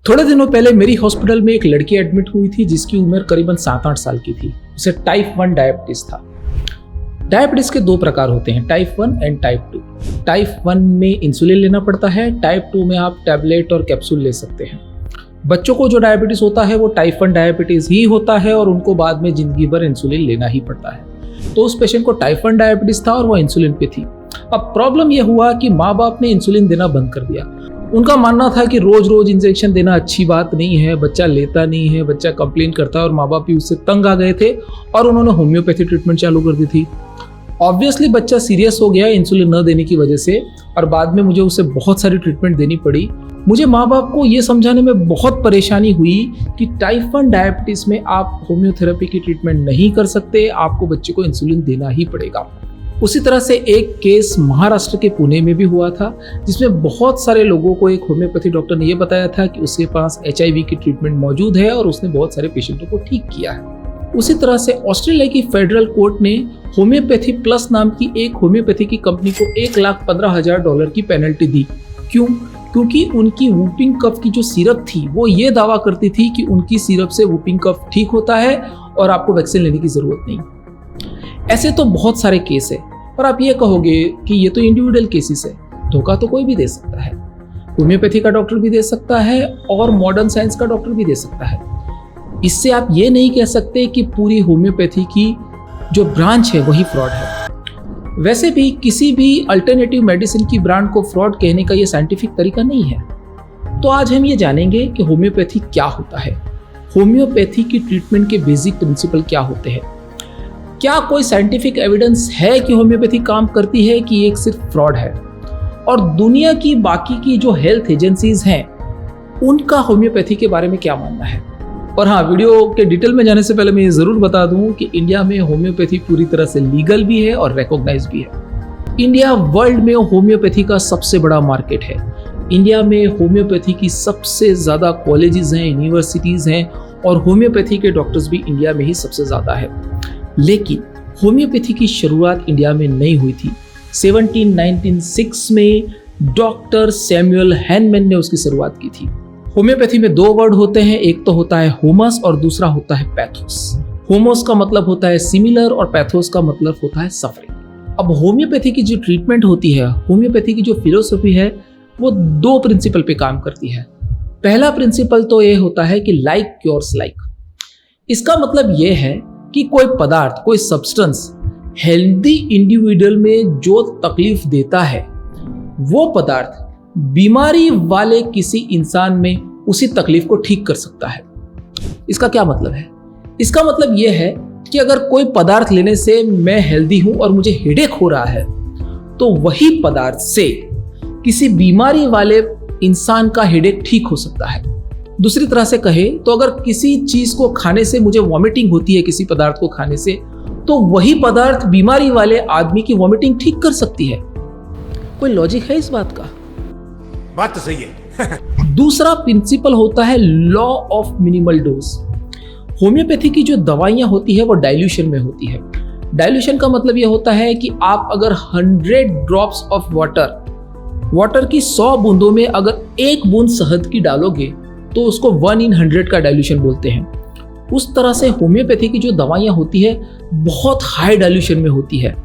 थोड़े दिनों पहले मेरी हॉस्पिटल में एक लड़की एडमिट हुई थी जिसकी उम्र करीबन 7-8 साल की थी। उसे टाइप 1 डायबिटीज था। डायबिटीज के 2 प्रकार होते हैं, टाइप 1 एंड टाइप 2। टाइप 1 में इंसुलिन लेना पड़ता है, टाइप 2 में आप टैबलेट और कैप्सूल ले सकते हैं। बच्चों को जो डायबिटीज होता है वो टाइप 1 डायबिटीज ही होता है और उनको बाद में जिंदगी भर इंसुलिन लेना ही पड़ता है। तो उस पेशेंट को टाइप 1 डायबिटीज था और वो इंसुलिन पे थी। अब प्रॉब्लम यह हुआ कि माँ बाप ने इंसुलिन देना बंद कर दिया। उनका मानना था कि रोज रोज इंजेक्शन देना अच्छी बात नहीं है, बच्चा लेता नहीं है, बच्चा कंप्लेन करता है और माँ बाप भी उससे तंग आ गए थे और उन्होंने होम्योपैथी ट्रीटमेंट चालू कर दी थी। ऑब्वियसली बच्चा सीरियस हो गया इंसुलिन न देने की वजह से और बाद में मुझे उसे बहुत सारी ट्रीटमेंट देनी पड़ी। मुझे माँ बाप को ये समझाने में बहुत परेशानी हुई कि टाइप 1 डायबिटीज में आप होम्योथेरेपी की ट्रीटमेंट नहीं कर सकते, आपको बच्चे को इंसुलिन देना ही पड़ेगा। उसी तरह से एक केस महाराष्ट्र के पुणे में भी हुआ था जिसमें बहुत सारे लोगों को एक होम्योपैथी डॉक्टर ने यह बताया था कि उसके पास HIV की ट्रीटमेंट मौजूद है और उसने बहुत सारे पेशेंटों को ठीक किया है। उसी तरह से ऑस्ट्रेलिया की फेडरल कोर्ट ने होम्योपैथी प्लस नाम की एक होम्योपैथी की कंपनी को $1,15,000 की पेनल्टी दी। क्यों? क्योंकि उनकी वूपिंग कफ की जो सिरप थी वो ये दावा करती थी कि उनकी सिरप से वूपिंग कफ ठीक होता है और आपको वैक्सीन लेने की जरूरत नहीं। ऐसे तो बहुत सारे केस है और आप ये कहोगे कि ये तो इंडिविजुअल केसेस है, धोखा तो कोई भी दे सकता है। होम्योपैथी का डॉक्टर भी दे सकता है और मॉडर्न साइंस का डॉक्टर भी दे सकता है। इससे आप ये नहीं कह सकते कि पूरी होम्योपैथी की जो ब्रांच है वही फ्रॉड है। वैसे भी किसी भी अल्टरनेटिव मेडिसिन की ब्रांड को फ्रॉड कहने का ये साइंटिफिक तरीका नहीं है। तो आज हम ये जानेंगे कि होम्योपैथी क्या होता है, होम्योपैथी की ट्रीटमेंट के बेसिक प्रिंसिपल क्या होते हैं, क्या कोई साइंटिफिक एविडेंस है कि होम्योपैथी काम करती है कि एक सिर्फ फ्रॉड है, और दुनिया की बाकी की जो हेल्थ एजेंसीज हैं उनका होम्योपैथी के बारे में क्या मानना है। और हाँ, वीडियो के डिटेल में जाने से पहले मैं ये ज़रूर बता दूं कि इंडिया में होम्योपैथी पूरी तरह से लीगल भी है और रिकॉग्नाइज भी है। इंडिया वर्ल्ड में होम्योपैथी का सबसे बड़ा मार्केट है। इंडिया में होम्योपैथी की सबसे ज़्यादा कॉलेजेस हैं, यूनिवर्सिटीज़ हैं और होम्योपैथी के डॉक्टर्स भी इंडिया में ही सबसे ज़्यादा है। लेकिन होम्योपैथी की शुरुआत इंडिया में नहीं हुई थी। 1796 में डॉक्टर सैमुअल हैनमैन ने उसकी शुरुआत की थी। होम्योपैथी में 2 वर्ड होते हैं, एक तो होता है होमस और दूसरा होता है पैथोस। होमोस का मतलब होता है सिमिलर और पैथोस का मतलब होता है सफरिंग। अब होम्योपैथी की जो ट्रीटमेंट होती है, होम्योपैथी की जो फिलोसफी है वो 2 प्रिंसिपल पे काम करती है। पहला प्रिंसिपल तो ये होता है कि लाइक क्योर्स लाइक। इसका मतलब ये है कि कोई पदार्थ, कोई सब्सटेंस हेल्दी इंडिविजुअल में जो तकलीफ देता है वो पदार्थ बीमारी वाले किसी इंसान में उसी तकलीफ को ठीक कर सकता है। इसका क्या मतलब है? इसका मतलब यह है कि अगर कोई पदार्थ लेने से मैं हेल्दी हूं और मुझे हेडेक हो रहा है तो वही पदार्थ से किसी बीमारी वाले इंसान का हेडेक ठीक हो सकता है। दूसरी तरह से कहे तो अगर किसी चीज को खाने से मुझे वॉमिटिंग होती है, किसी पदार्थ को खाने से, तो वही पदार्थ बीमारी वाले आदमी की वॉमिटिंग ठीक कर सकती है। कोई लॉजिक है इस बात का? बात तो सही है। दूसरा प्रिंसिपल होता है law of minimal dose. Homeopathy की जो दवाइयां होती है वो डाइल्यूशन में होती है। डाइल्यूशन का मतलब यह होता है कि आप अगर 100 ड्रॉप्स ऑफ वाटर की 100 बूंदों में अगर 1 बूंद शहद की डालोगे तो उसको 1/100 का डाइल्यूशन बोलते हैं। उस तरह से होम्योपैथी की जो दवाइयां होती है बहुत हाई डाइल्यूशन में होती है।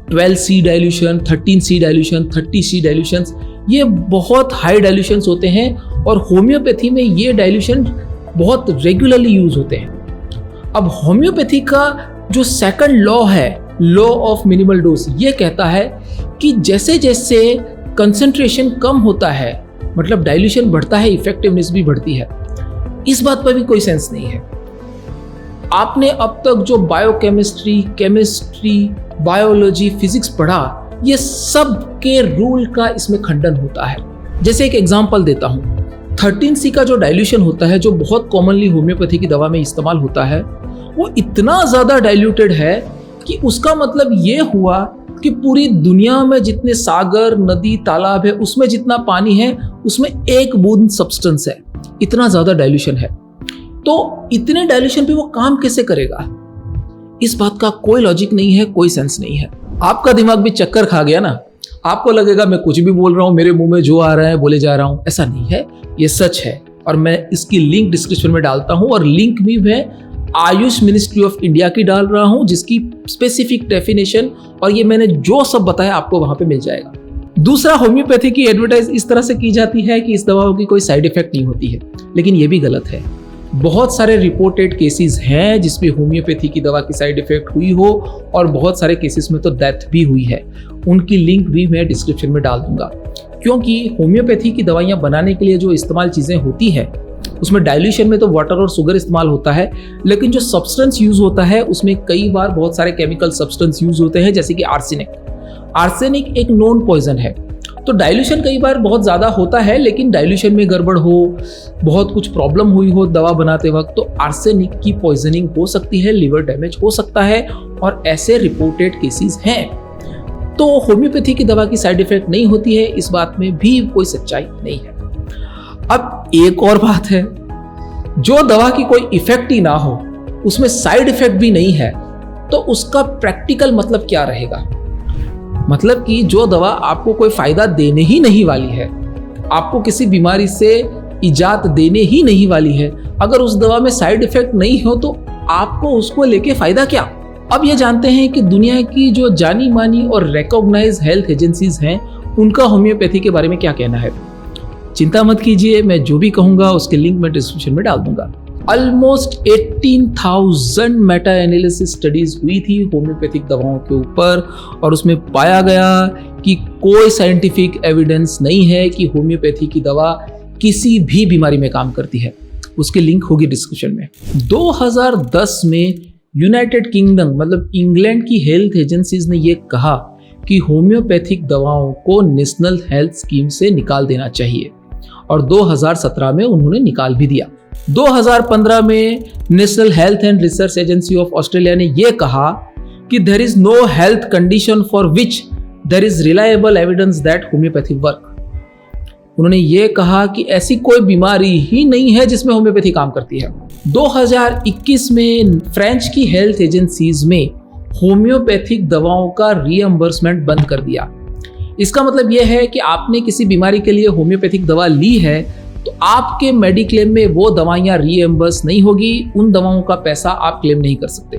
12C dilution, 13C dilution, 30C dilution, ये बहुत हाई डाइल्यूशंस होते हैं और होम्योपैथी में ये डाइल्यूशन बहुत रेगुलरली यूज होते हैं। अब होम्योपैथी का जो सेकंड लॉ है, लॉ ऑफ मिनिमल डोज, ये कहता है कि जैसे जैसे कंसंट्रेशन कम होता है मतलब डाइल्यूशन बढ़ता है, इफेक्टिवनेस भी बढ़ती है। इस बात पर भी कोई सेंस नहीं है। आपने अब तक जो बायोकेमिस्ट्री, केमिस्ट्री, बायोलॉजी, फिजिक्स पढ़ा, ये सब के रूल का इसमें खंडन होता है। जैसे एक एग्जांपल देता हूं, 13C का जो डाइल्यूशन होता है, जो बहुत कॉमनली होम्योपैथी की दवा में इस्तेमाल होता है, वो इतना ज्यादा डाइल्यूटेड है कि उसका मतलब ये हुआ कि पूरी दुनिया में जितने सागर, नदी, तालाब है उसमें जितना पानी है उसमें 1 बूंद सब्सटेंस है। इतना ज्यादा डाइल्यूशन है। तो इतने डाइल्यूशन पे वो काम कैसे करेगा? इस बात का कोई लॉजिक नहीं है, कोई सेंस नहीं है। आपका दिमाग भी चक्कर खा गया ना? आपको लगेगा मैं कुछ भी बोल रहा हूं, मेरे मुंह में जो आ रहा है बोले जा रहा हूं। ऐसा नहीं है, ये सच है। और मैं इसकी लिंक डिस्क्रिप्शन में डालता हूं, और लिंक भी मैं आयुष मिनिस्ट्री ऑफ इंडिया की डाल रहा हूं, जिसकी स्पेसिफिक डेफिनेशन और ये मैंने जो सब बताया आपको वहां पे मिल जाएगा। दूसरा, होम्योपैथी की एडवर्टाइज इस तरह से की जाती है कि इस दवाओं की कोई साइड इफेक्ट नहीं होती है, लेकिन ये भी गलत है। बहुत सारे रिपोर्टेड केसेस हैं जिसमें होम्योपैथी की दवा की साइड इफेक्ट हुई हो, और बहुत सारे केसेस में तो डेथ भी हुई है। उनकी लिंक भी मैं डिस्क्रिप्शन में डाल दूंगा, क्योंकि होम्योपैथी की दवाइयाँ बनाने के लिए जो इस्तेमाल चीज़ें होती हैं उसमें डाइल्यूशन में तो वाटर और शुगर इस्तेमाल होता है, लेकिन जो सब्सटेंस यूज होता है उसमें कई बार बहुत सारे केमिकल सब्सटेंस यूज होते हैं, जैसे कि आर्सेनिक एक नॉन पॉइजन है। तो डाइल्यूशन कई बार बहुत ज़्यादा होता है, लेकिन डाइल्यूशन में गड़बड़ हो, बहुत कुछ प्रॉब्लम हुई हो दवा बनाते वक्त, तो आर्सेनिक की पॉइजनिंग हो सकती है, लिवर डैमेज हो सकता है, और ऐसे रिपोर्टेड केसेस हैं। तो होम्योपैथी की दवा की साइड इफेक्ट नहीं होती है, इस बात में भी कोई सच्चाई नहीं है। अब एक और बात है, जो दवा की कोई इफेक्ट ही ना हो, उसमें साइड इफेक्ट भी नहीं है, तो उसका प्रैक्टिकल मतलब क्या रहेगा? मतलब कि जो दवा आपको कोई फायदा देने ही नहीं वाली है, आपको किसी बीमारी से इजात देने ही नहीं वाली है, अगर उस दवा में साइड इफेक्ट नहीं हो तो आपको उसको लेके फायदा क्या? अब ये जानते हैं कि दुनिया की जो जानी मानी और रिकॉग्नाइज हेल्थ एजेंसीज हैं, उनका होम्योपैथी के बारे में क्या कहना है। चिंता मत कीजिए, मैं जो भी कहूंगा उसके लिंक मैं डिस्क्रिप्शन में डाल दूंगा। ऑलमोस्ट 18,000 मेटा एनालिसिस स्टडीज हुई थी होम्योपैथिक दवाओं के ऊपर, और उसमें पाया गया कि कोई साइंटिफिक एविडेंस नहीं है कि होम्योपैथी की दवा किसी भी बीमारी में काम करती है। उसकी लिंक होगी डिस्क्रिप्शन में। 2010 में यूनाइटेड किंगडम मतलब इंग्लैंड की हेल्थ एजेंसीज ने यह कहा कि होम्योपैथिक दवाओं को नेशनल हेल्थ स्कीम से निकाल देना चाहिए, और 2017 में उन्होंने निकाल भी दिया। 2015 में national health and research agency of Australia ने यह कहा कि there is no health condition for which there is reliable evidence that homeopathy work. उन्होंने ये कहा कि ऐसी कोई बीमारी ही नहीं है जिसमें होम्योपैथी काम करती है। 2021 में फ्रेंच की हेल्थ एजेंसीज में होम्योपैथिक दवाओं का रीएम्बर्समेंट बंद कर दिया। इसका मतलब यह है कि आपने किसी बीमारी के लिए होम्योपैथिक दवा ली है तो आपके मेडिक्लेम में वो दवाइयाँ रीएम्बर्स नहीं होगी, उन दवाओं का पैसा आप क्लेम नहीं कर सकते।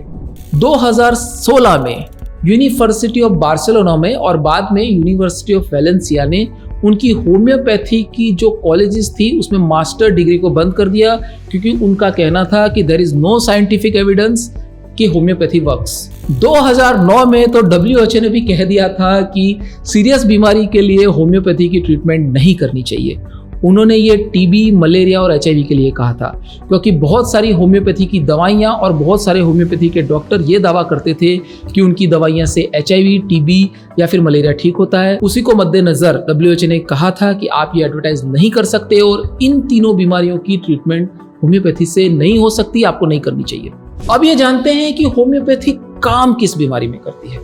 2016 में यूनिवर्सिटी ऑफ बार्सिलोना में और बाद में यूनिवर्सिटी ऑफ वेलेंसिया ने उनकी होम्योपैथी की जो कॉलेजेस थी उसमें मास्टर डिग्री को बंद कर दिया, क्योंकि उनका कहना था कि there is no scientific evidence कि होम्योपैथी वर्क्स। 2009 में तो WHO ने भी कह दिया था कि सीरियस बीमारी के लिए होम्योपैथी की ट्रीटमेंट नहीं करनी चाहिए। उन्होंने ये टीबी, मलेरिया और HIV के लिए कहा था, क्योंकि बहुत सारी होम्योपैथी की दवाइयाँ और बहुत सारे होम्योपैथी के डॉक्टर ये दावा करते थे कि उनकी दवाइयाँ से HIV, टीबी या फिर मलेरिया ठीक होता है। उसी को मद्देनजर WHO ने कहा था कि आप ये एडवर्टाइज नहीं कर सकते और इन तीनों बीमारियों की ट्रीटमेंट होम्योपैथी से नहीं हो सकती, आपको नहीं करनी चाहिए। अब ये जानते हैं कि होम्योपैथी काम किस बीमारी में करती है,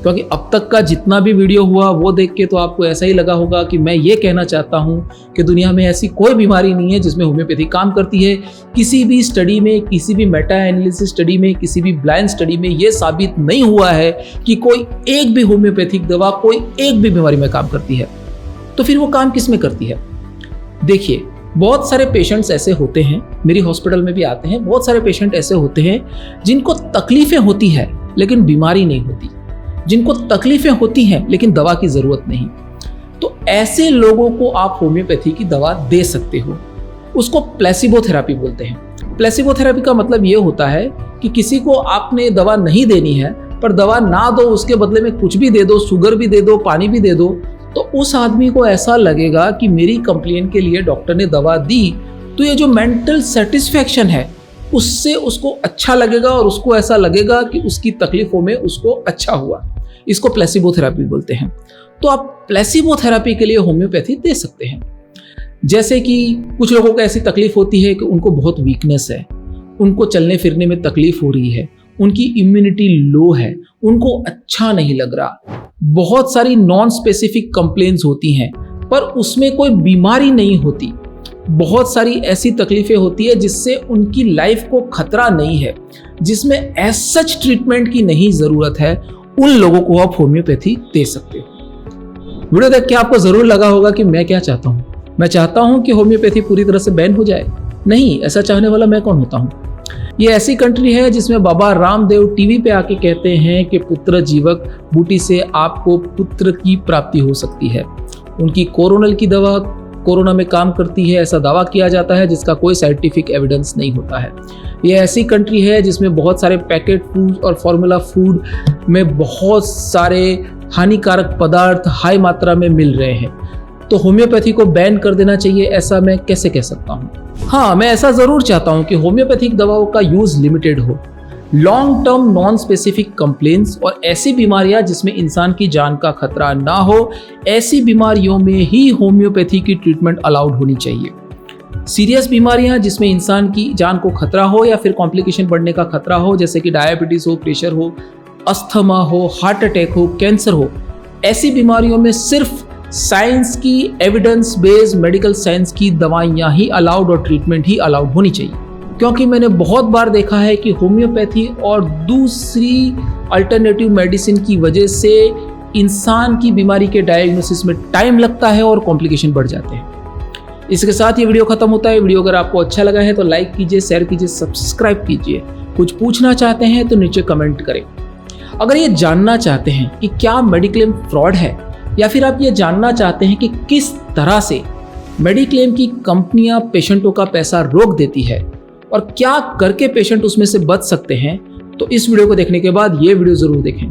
क्योंकि अब तक का जितना भी वीडियो हुआ वो देख के तो आपको ऐसा ही लगा होगा कि मैं ये कहना चाहता हूँ कि दुनिया में ऐसी कोई बीमारी नहीं है जिसमें होम्योपैथी काम करती है। किसी भी स्टडी में, किसी भी मेटा एनालिसिस स्टडी में, किसी भी ब्लाइंड स्टडी में ये साबित नहीं हुआ है कि कोई एक भी होम्योपैथिक दवा कोई एक भी बीमारी में काम करती है। तो फिर वो काम किस में करती है? देखिए, बहुत सारे पेशेंट्स ऐसे होते हैं, मेरी हॉस्पिटल में भी आते हैं, बहुत सारे पेशेंट ऐसे होते हैं जिनको तकलीफें होती है लेकिन बीमारी नहीं होती, जिनको तकलीफें होती हैं लेकिन दवा की जरूरत नहीं। तो ऐसे लोगों को आप होम्योपैथी की दवा दे सकते हो। उसको प्लेसिबो थेरेपी बोलते हैं। प्लेसिबो थेरेपी का मतलब ये होता है कि किसी को आपने दवा नहीं देनी है, पर दवा ना दो, उसके बदले में कुछ भी दे दो, शुगर भी दे दो, पानी भी दे दो, तो उस आदमी को ऐसा लगेगा कि मेरी कंप्लेंट के लिए डॉक्टर ने दवा दी, तो ये जो मेंटल सेटिस्फैक्शन है उससे उसको अच्छा लगेगा और उसको ऐसा लगेगा कि उसकी तकलीफों में उसको अच्छा हुआ। इसको प्लेसिबो थेरेपी बोलते हैं। तो आप प्लेसिबो थेरेपी के लिए होम्योपैथी दे सकते हैं। जैसे कि कुछ लोगों को ऐसी तकलीफ होती है कि उनको बहुत वीकनेस है, उनको चलने फिरने में तकलीफ हो रही है, उनकी इम्यूनिटी लो है, उनको अच्छा नहीं लग रहा, बहुत सारी नॉन स्पेसिफिक कंप्लेंट्स होती हैं पर उसमें कोई बीमारी नहीं होती, बहुत सारी ऐसी तकलीफें होती है जिससे उनकी लाइफ को खतरा नहीं है, जिसमें एज सच ट्रीटमेंट की नहीं ज़रूरत है, उन लोगों को आप होम्योपैथी दे सकते हो। वीडियो देख के आपको ज़रूर लगा होगा कि मैं क्या चाहता हूँ। मैं चाहता हूं कि होम्योपैथी पूरी तरह से बैन हो जाए? नहीं, ऐसा चाहने वाला मैं कौन होता हूं। ये ऐसी कंट्री है जिसमें बाबा रामदेव टीवी पे आके कहते हैं कि पुत्र जीवक बूटी से आपको पुत्र की प्राप्ति हो सकती है। उनकी कोरोनल की दवा कोरोना में काम करती है, ऐसा दावा किया जाता है जिसका कोई साइंटिफिक एविडेंस नहीं होता है। ये ऐसी कंट्री है जिसमें बहुत सारे पैकेट फूड और फॉर्मूला फूड में बहुत सारे हानिकारक पदार्थ हाई मात्रा में मिल रहे हैं। तो होम्योपैथी को बैन कर देना चाहिए, ऐसा मैं कैसे कह सकता हूँ? हाँ, मैं ऐसा ज़रूर चाहता हूँ कि होम्योपैथिक दवाओं का यूज़ लिमिटेड हो, long term non specific complaints और ऐसी बीमारियां जिसमें इंसान की जान का खतरा ना हो, ऐसी बीमारियों में ही होम्योपैथी की ट्रीटमेंट अलाउड होनी चाहिए। सीरियस बीमारियां जिसमें इंसान की जान को खतरा हो या फिर कॉम्प्लिकेशन बढ़ने का खतरा हो, जैसे कि डायबिटीज़ हो, प्रेशर हो, अस्थमा हो, हार्ट अटैक हो, कैंसर हो, ऐसी बीमारियों में सिर्फ साइंस की एविडेंस बेस्ड मेडिकल साइंस की दवाइयाँ ही अलाउड और ट्रीटमेंट ही अलाउड होनी चाहिए। क्योंकि मैंने बहुत बार देखा है कि होम्योपैथी और दूसरी अल्टरनेटिव मेडिसिन की वजह से इंसान की बीमारी के डायग्नोसिस में टाइम लगता है और कॉम्प्लिकेशन बढ़ जाते हैं। इसके साथ ये वीडियो खत्म होता है। वीडियो अगर आपको अच्छा लगा है तो लाइक कीजिए, शेयर कीजिए, सब्सक्राइब कीजिए। कुछ पूछना चाहते हैं तो नीचे कमेंट करें। अगर ये जानना चाहते हैं कि क्या मेडिक्लेम फ्रॉड है, या फिर आप ये जानना चाहते हैं कि किस तरह से मेडिक्लेम की कंपनियां पेशेंटों का पैसा रोक देती है और क्या करके पेशेंट उसमें से बच सकते हैं, तो इस वीडियो को देखने के बाद ये वीडियो ज़रूर देखें।